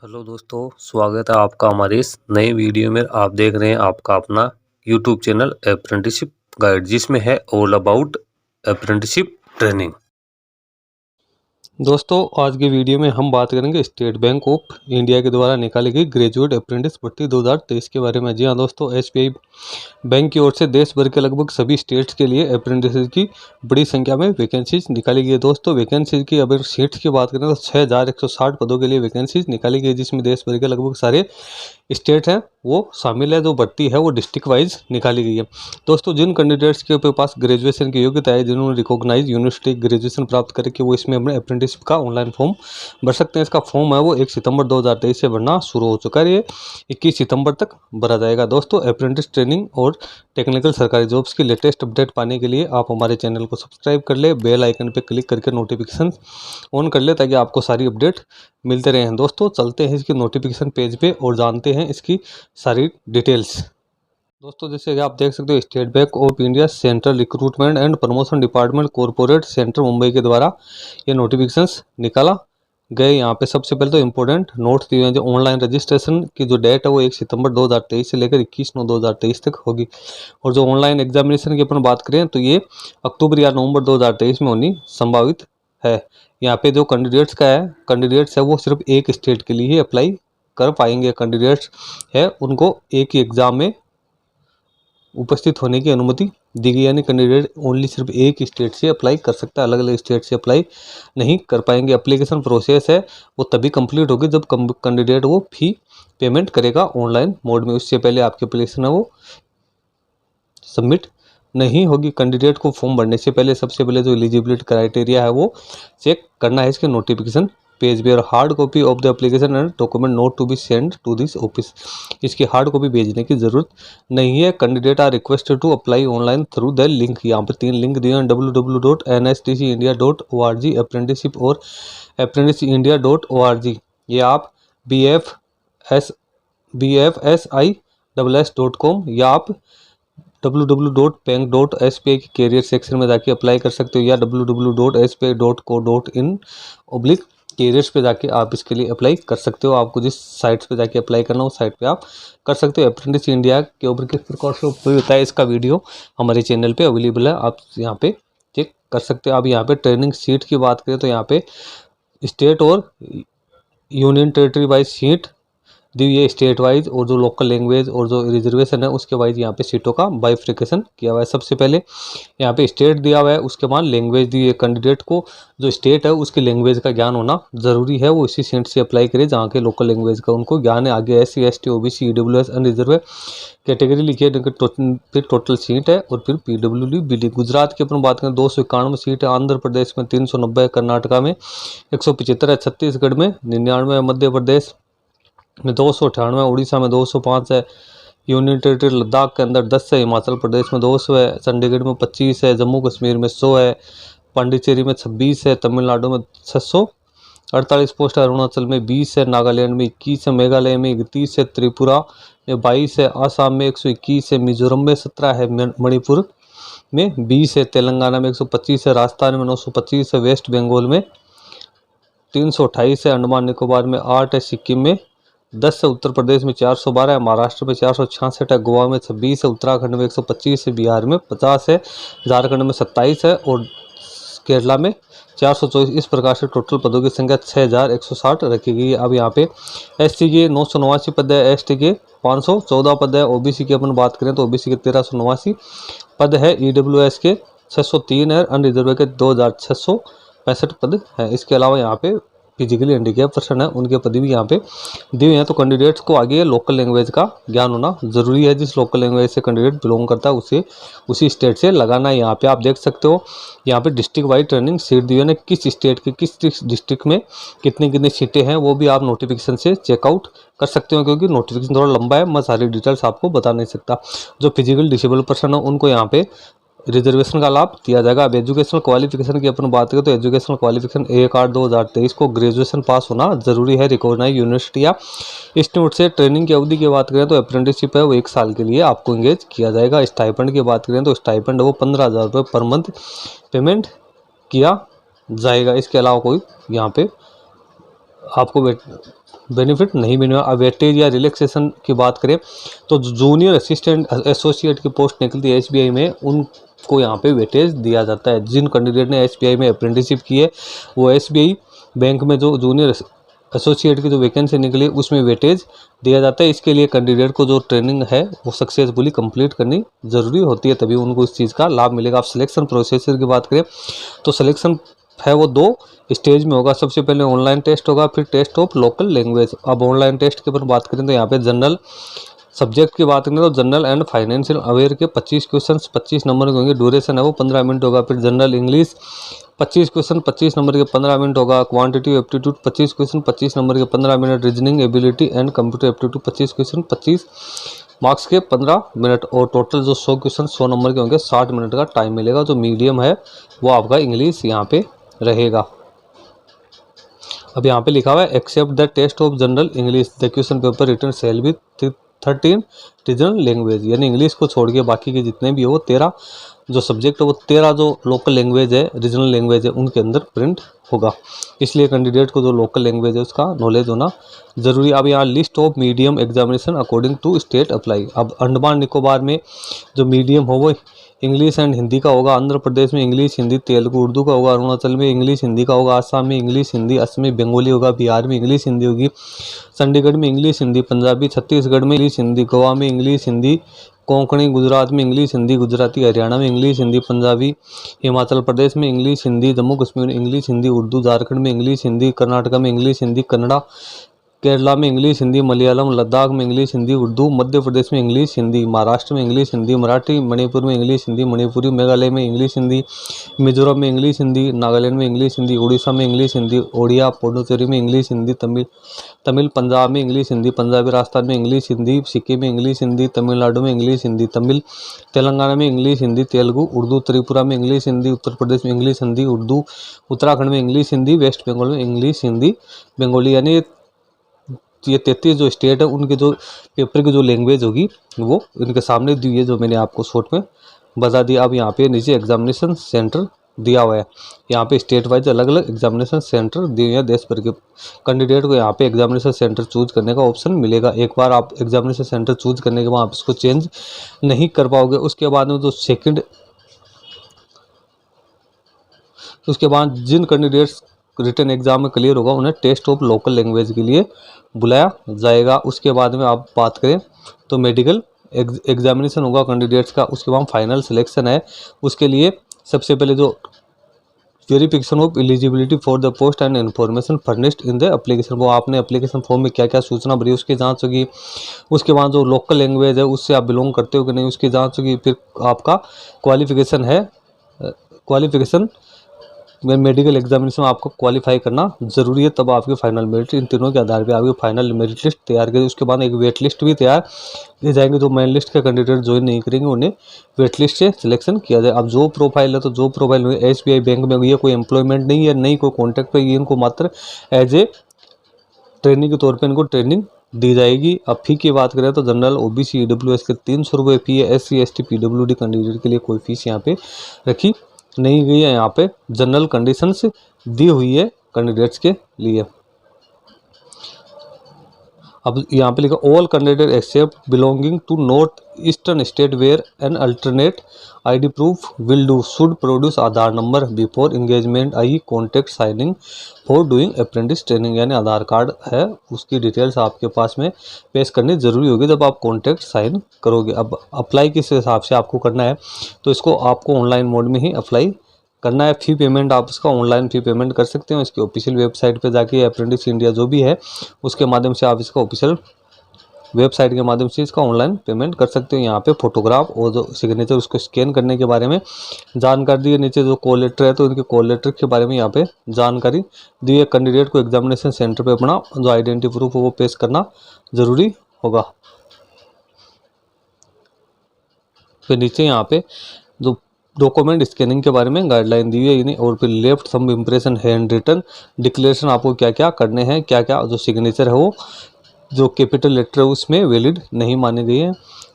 Hello दोस्तों, स्वागत है आपका हमारे इस नए वीडियो में। आप देख रहे हैं आपका अपना यूट्यूब चैनल अप्रेंटिसशिप गाइड, जिसमें है ऑल अबाउट अप्रेंटिसशिप ट्रेनिंग। दोस्तों, आज के वीडियो में हम बात करेंगे स्टेट बैंक ऑफ इंडिया के द्वारा निकाली गई ग्रेजुएट अप्रेंटिस भर्ती 2023 के बारे में। जी हाँ दोस्तों, एसबीआई बैंक की ओर से देश भर के लगभग सभी स्टेट्स के लिए अप्रेंटिस की बड़ी संख्या में वैकेंसीज निकाली गई है। दोस्तों, वैकेंसीज की अगर सीट्स की बात करें तो 6160 पदों के लिए वैकेंसीज निकाली गई, जिसमें देश भर के लगभग सारे स्टेट हैं वो शामिल है। जो भर्ती है वो डिस्ट्रिक्ट वाइज निकाली गई है। दोस्तों, जिन कैंडिडेट्स के पास ग्रेजुएशन की योग्यता है, जिन्होंने रिकॉग्नाइज यूनिवर्सिटी ग्रेजुएशन प्राप्त करके वो इसमें अपने अप्रेंटिसशिप का ऑनलाइन फॉर्म भर सकते हैं। इसका फॉर्म है वो 1 सितंबर 2023 से भरना शुरू हो चुका है। ये 21 सितंबर तक भरा जाएगा। दोस्तों, अप्रेंटिस ट्रेनिंग और टेक्निकल सरकारी जॉब्स की लेटेस्ट अपडेट पाने के लिए आप हमारे चैनल को सब्सक्राइब कर ले, बेल आइकन पर क्लिक करके नोटिफिकेशन ऑन कर ले, ताकि आपको सारी अपडेट मिलते रहे हैं। दोस्तों, चलते हैं इसकी नोटिफिकेशन पेज पे और जानते हैं इसकी सारी डिटेल्स। दोस्तों, जैसे कि आप देख सकते हो, state bank of India central recruitment and promotion department corporate centre Mumbai के द्वारा ये नोटिफिकेशंस निकाला गए। यहाँ पे सबसे पहले तो इंपॉर्टेंट नोट्स दिए हैं। जो ऑनलाइन रजिस्ट्रेशन की जो डेट है वो 1 सितंबर 2023 से लेकर 21/9/2023 तक होगी। और जो ऑनलाइन एग्जामिनेशन की अपन बात करें तो ये अक्टूबर या नवंबर 2023 में होनी संभावित है। यहाँ पे जो कैंडिडेट्स है वो सिर्फ एक स्टेट के लिए ही अप्लाई कर पाएंगे। कैंडिडेट्स है उनको एक ही एग्जाम में उपस्थित होने की अनुमति दी गई, यानी कैंडिडेट ओनली सिर्फ एक स्टेट से अप्लाई कर सकता है, अलग अलग स्टेट से अप्लाई नहीं कर पाएंगे। एप्लीकेशन प्रोसेस है वो तभी कंप्लीट होगी जब कैंडिडेट वो फी पेमेंट करेगा ऑनलाइन मोड में। उससे पहले आपकी एप्लीकेशन है वो सबमिट नहीं होगी। कैंडिडेट को फॉर्म भरने से पहले सबसे पहले जो एलिजिबिलिटी क्राइटेरिया है वो चेक करना है इसके नोटिफिकेशन पेज पे। और hard copy of the application and document not to be send to this office, इसकी हार्ड कॉपी भेजने की जरूरत नहीं है। Candidate are requested to apply online through the link. यहाँ पर 3 लिंक दिए हैं, www.nstcindia.org अप्रेंटिसशिप और apprenticeindia.org। ये आप bfsis.com या आप www.bank.sbi के कैरियर सेक्शन में जाके अप्लाई कर सकते हो, या www.sbi.co.in/कैरियर्स पे जाके आप इसके लिए अप्लाई कर सकते हो। आपको जिस साइट्स पे जाके अप्लाई करना हो उस साइट पे आप कर सकते हो। अप्रेंटिस इंडिया के ऊपर किस प्रकार से होता है इसका वीडियो हमारे चैनल पे अवेलेबल है, आप यहाँ पे चेक कर सकते हो। अब यहाँ पे ट्रेनिंग सीट की बात करें तो यहाँ पे स्टेट और यूनियन टेरिटरी वाइज सीट दी हुई है, स्टेट वाइज और जो लोकल लैंग्वेज और जो रिजर्वेशन है उसके वाइज यहाँ पे सीटों का बाइफ्रिकेशन किया हुआ है। सबसे पहले यहाँ पे स्टेट दिया हुआ है, उसके बाद लैंग्वेज दी है। कैंडिडेट को जो स्टेट है उसकी लैंग्वेज का ज्ञान होना जरूरी है, वो इसी सीट से अप्लाई करे जहाँ के लोकल लैंग्वेज का उनको ज्ञान है। आगे SC ST OBC EWS unreserved category लिखी है, फिर टोटल सीट है और फिर PWD BD। गुजरात की अपन बात करें 291 सीट है, आंध्र प्रदेश में 390 है, कर्नाटका में 175 है, छत्तीसगढ़ में 99 है, मध्य प्रदेश में 298, उड़ीसा में 205 है, यूनियन टेरिटरी लद्दाख के अंदर 10 है, हिमाचल प्रदेश में 200 है, चंडीगढ़ में 25 है, जम्मू कश्मीर में 100 है, पांडिचेरी में 26 है, तमिलनाडु में 648 पोस्ट है, अरुणाचल में 20 है, नागालैंड में 21 है, मेघालय में 31 है, त्रिपुरा में 22 है, आसाम में 121 है, मिजोरम में 17 है, मणिपुर में 20 है, तेलंगाना में 125 है, राजस्थान में 925 है, वेस्ट बंगाल में 328 है, अंडमान निकोबार में 8 है, सिक्किम में 10 है, उत्तर प्रदेश में 412 है, महाराष्ट्र में 466 है, गोवा में 26 है, उत्तराखंड में 125 है, बिहार में 50 है, झारखंड में 27 है और केरला में 424। इस प्रकार से टोटल पदों की संख्या 6160 रखी गई है। अब यहाँ पे SC के 989 पद है, ST के 514 पद है, OBC की अपन बात करें तो OBC के 1389 पद है, EWS के 603 है, अनरिजर्व के 2665 पद है। इसके अलावा यहाँ पे फिजिकली हैंडीकैप पर्सन है उनके पद भी यहाँ पे दिए हुए हैं। तो कैंडिडेट्स को आगे लोकल लैंग्वेज का ज्ञान होना जरूरी है। जिस लोकल लैंग्वेज से कैंडिडेट बिलोंग करता है उसे उसी स्टेट से लगाना है। यहाँ पे आप देख सकते हो, यहाँ पे डिस्ट्रिक्ट वाइज ट्रेनिंग सीट दी हुई है, किस स्टेट के किस डिस्ट्रिक्ट में कितनी सीटें हैं वो भी आप नोटिफिकेशन से चेकआउट कर सकते हो, क्योंकि नोटिफिकेशन थोड़ा लंबा है, मैं सारी डिटेल्स आपको बता नहीं सकता। जो फिजिकल डिसेबल पर्सन है उनको यहाँ पे रिजर्वेशन का लाभ दिया जाएगा। अब एजुकेशनल क्वालिफिकेशन की अपन बात करें तो एजुकेशनल क्वालिफिकेशन 1/8/2023 को ग्रेजुएशन पास होना जरूरी है, रिकॉग्नाइज यूनिवर्सिटी या इंस्टीट्यूट से। ट्रेनिंग की अवधि की बात करें तो अप्रेंटिसशिप है वो 1 साल के लिए आपको एंगेज किया जाएगा। स्टाइपेंड की बात करें तो स्टाइपेंड वो 15,000 रुपये पर मंथ पेमेंट किया जाएगा। इसके अलावा कोई यहाँ पे आपको बेनिफिट नहीं मिलेगा। अब वेटेज या रिलैक्सेशन की बात करें तो जूनियर असिस्टेंट एसोसिएट की पोस्ट निकलती है एसबीआई में, उनको यहाँ पे वेटेज दिया जाता है। जिन कैंडिडेट ने एसबीआई में अप्रेंटिसशिप की है वो एसबीआई बैंक में जो जूनियर एसोसिएट की जो वैकेंसी निकली उसमें वेटेज दिया जाता है। इसके लिए कैंडिडेट को जो ट्रेनिंग है वो सक्सेसफुली कंप्लीट करनी ज़रूरी होती है, तभी उनको इस चीज़ का लाभ मिलेगा। आप सिलेक्शन प्रोसेसर की बात करें तो सिलेक्शन है वो 2 स्टेज में होगा। सबसे पहले ऑनलाइन टेस्ट होगा, फिर टेस्ट ऑफ लोकल लैंग्वेज। अब ऑनलाइन टेस्ट के ऊपर बात करें तो यहाँ पे जनरल सब्जेक्ट की बात करें तो जनरल एंड फाइनेंशियल अवेयर के 25 क्वेश्चन 25 नंबर के होंगे। ड्यूरेशन है वो 15 मिनट होगा। फिर जनरल इंग्लिश 25 क्वेश्चन 25 नंबर के 15 मिनट होगा। क्वांटिटी एप्टीट्यूड 25 क्वेश्चन 25 नंबर के 15 minute. Reasoning ability and computer aptitude 25 question 25 marks के 15 मिनट। और टोटल जो 100 क्वेश्चन 100 नंबर के होंगे, 60 मिनट का टाइम मिलेगा। जो मीडियम है वो आपका इंग्लिश यहाँ पे रहेगा। अब यहाँ पे लिखा हुआ है except the test of general English the question paper return sell be 13 regional language, यानी इंग्लिश को छोड़ के बाकी के जितने भी हो 13 जो सब्जेक्ट है वो 13 जो लोकल लैंग्वेज है रीजनल लैंग्वेज है उनके अंदर प्रिंट होगा। इसलिए कैंडिडेट को जो लोकल लैंग्वेज है उसका नॉलेज होना जरूरी। अब यहाँ list of medium examination according to state apply. अब अंडमान निकोबार में जो मीडियम हो वो इंग्लिश एंड हिंदी का होगा। आंध्र प्रदेश में इंग्लिश हिंदी तेलुगु उर्दू का होगा। अरुणाचल में इंग्लिश हिंदी का होगा। आसाम में इंग्लिश हिंदी असमी बंगाली होगा। बिहार में इंग्लिश हिंदी होगी। चंडीगढ़ में इंग्लिश हिंदी पंजाबी। छत्तीसगढ़ में इंग्लिश हिंदी। गोवा में इंग्लिश हिंदी कोंकणी। गुजरात में इंग्लिश हिंदी गुजराती। हरियाणा में इंग्लिश हिंदी पंजाबी। हिमाचल प्रदेश में इंग्लिश हिंदी। जम्मू कश्मीर में इंग्लिश हिंदी उर्दू। झारखंड में इंग्लिश हिंदी। कर्नाटक में इंग्लिश हिंदी कन्नड़ा। केरला में इंग्लिश हिंदी मलयालम। लद्दाख में इंग्लिश हिंदी उर्दू। मध्य प्रदेश में इंग्लिश हिंदी। महाराष्ट्र में इंग्लिश हिंदी मराठी। मणिपुर में इंग्लिश हिंदी मणिपुरी। मेघालय में इंग्लिश हिंदी। मिजोरम में इंग्लिश हिंदी। नागालैंड में इंग्लिश हिंदी। उड़ीसा में इंग्लिश हिंदी ओडिया। पुडुचेरी में इंग्लिश हिंदी तमिल। पंजाब में इंग्लिश हिंदी पंजाबी। राजस्थान में इंग्लिश हिंदी। सिक्किम में इंग्लिश हिंदी। तमिलनाडु में इंग्लिश हिंदी तमिल। तेलंगाना में इंग्लिश हिंदी तेलुगु उर्दू। त्रिपुरा में इंग्लिश हिंदी। उत्तर प्रदेश में इंग्लिश हिंदी उर्दू। उत्तराखंड में इंग्लिश हिंदी। वेस्ट बंगाल में इंग्लिश हिंदी बंगाली। यानी ये 33 जो स्टेट है उनके जो पेपर की जो लैंग्वेज होगी वो इनके सामने दी है, जो मैंने आपको शॉर्ट में बता दिया। अब यहाँ पे नीचे एग्जामिनेशन सेंटर दिया हुआ है। यहाँ पे स्टेट वाइज अलग अलग एग्जामिनेशन सेंटर दिए हैं देश भर के कैंडिडेट को। यहाँ पे एग्जामिनेशन सेंटर चूज करने का ऑप्शन मिलेगा। एक बार आप एग्जामिनेशन सेंटर चूज करने के बाद आप इसको चेंज नहीं कर पाओगे। उसके बाद में जो उसके बाद जिन कैंडिडेट्स रिटन एग्जाम में क्लियर होगा उन्हें टेस्ट ऑफ लोकल लैंग्वेज के लिए बुलाया जाएगा। उसके बाद में आप बात करें तो मेडिकल एग्जामिनेशन होगा कैंडिडेट्स का। उसके बाद फाइनल सिलेक्शन है। उसके लिए सबसे पहले जो verification of eligibility for the post and information furnished in the application, वो आपने एप्लीकेशन फॉर्म में क्या क्या सूचना भरी उसकी जांच होगी। उसके बाद जो लोकल लैंग्वेज है उससे आप बिलोंग करते हो कि नहीं उसकी जांच होगी। फिर आपका क्वालिफिकेशन है, क्वालिफिकेशन में मेडिकल एग्जामिनेशन में आपको क्वालिफाई करना जरूरी है, तब आपकी फाइनल मेरिट। इन तीनों के आधार पे आपकी फाइनल मेरिट लिस्ट तैयार करेगी। उसके बाद एक वेट लिस्ट भी तैयार की जाएंगे। जो मेन लिस्ट के कैंडिडेट ज्वाइन नहीं करेंगे उन्हें वेट लिस्ट से सिलेक्शन किया जाए। अब जो प्रोफाइल है तो जो प्रोफाइल में एसबीआई बैंक में ये कोई एम्प्लॉयमेंट नहीं है, नहीं कोई कॉन्ट्रैक्ट पे, ये इनको मात्र एज ए ट्रेनिंग के तौर पर इनको ट्रेनिंग दी जाएगी। अब फी की बात करें तो जनरल ओबीसी ईडब्ल्यूएस के 300 रुपये फी है। SC ST PWD कैंडिडेट के लिए कोई फीस यहाँ पे रखी नहीं गई है। यहाँ पे जनरल कंडीशंस दी हुई है कैंडिडेट्स के लिए। अब यहाँ पे लिखा all candidate except belonging to north eastern state where an alternate ID proof will do should produce Aadhaar number before engagement I contact signing for doing apprentice training, यानी आधार कार्ड है उसकी डिटेल्स आपके पास में पेश करनी जरूरी होगी जब आप कॉन्टैक्ट साइन करोगे। अब अप्लाई किस हिसाब से आपको करना है तो इसको आपको ऑनलाइन मोड में ही अप्लाई करना है। फी पेमेंट आप इसका ऑनलाइन फी पेमेंट कर सकते हो। इसकी ऑफिशियल वेबसाइट पे जाके अप्रेंटिस इंडिया जो भी है उसके माध्यम से आप इसका ऑफिशियल वेबसाइट के माध्यम से इसका ऑनलाइन पेमेंट कर सकते हो। यहाँ पे फोटोग्राफ और जो सिग्नेचर उसको स्कैन करने के बारे में जानकारी दी है। नीचे जो कॉल लेटर है तो इनके कॉल लेटर के बारे में यहाँ पे जानकारी दी है। कैंडिडेट को एग्जामिनेशन सेंटर पे अपना जो आइडेंटिटी प्रूफ है वो पेश करना जरूरी होगा। फिर नीचे यहाँ पे जो डॉक्यूमेंट स्कैनिंग के बारे में गाइडलाइन दी हुई है और फिर left thumb impression handwritten declaration आपको क्या क्या करने हैं, क्या क्या जो सिग्नेचर है वो जो कैपिटल लेटर है उसमें वैलिड नहीं माने गए हैं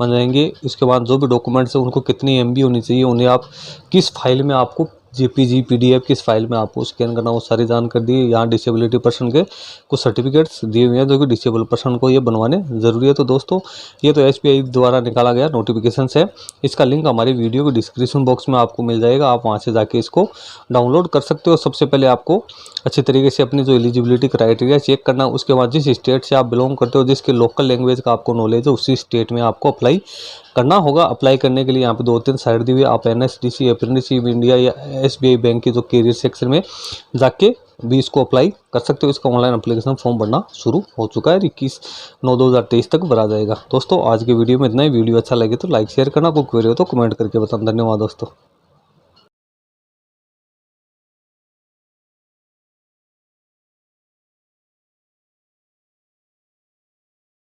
मान जाएंगे। उसके बाद जो भी डॉक्यूमेंट्स है उनको कितनी MB होनी चाहिए, उन्हें आप किस फाइल में आपको JPG PDF किस फाइल में आपको स्कैन करना, वो सारी जानकारी दी है। यहाँ डिसेबिलिटी पर्सन के कुछ सर्टिफिकेट्स दिए हुए हैं जो कि डिसेबल पर्सन को ये बनवाने ज़रूरी है। तो दोस्तों ये तो SBI द्वारा निकाला गया नोटिफिकेशन है। इसका लिंक हमारी वीडियो के डिस्क्रिप्शन बॉक्स में आपको मिल जाएगा, आप वहाँ से जाके इसको डाउनलोड कर सकते हो। सबसे पहले आपको अच्छे तरीके से अपनी जो एलिजिबिलिटी क्राइटेरिया चेक करना, उसके बाद जिस स्टेट से आप बिलोंग करते हो, जिसके लोकल लैंग्वेज का आपको नॉलेज है, उसी स्टेट में आपको अप्लाई करना होगा। अप्लाई करने के लिए यहाँ पे 2-3 साइट दी हुई है। आप NSDC अप्रेंटिसशिप इंडिया या SBI बैंक की जो कैरियर सेक्शन में जाके भी इसको अप्लाई कर सकते हो। इसका ऑनलाइन एप्लीकेशन फॉर्म भरना शुरू हो चुका है, 21/9/2023 तक भरा जाएगा। दोस्तों आज की वीडियो में इतना ही। वीडियो अच्छा लगे तो लाइक शेयर करना, कोई क्वेरी हो तो कमेंट करके बताना। धन्यवाद दोस्तों।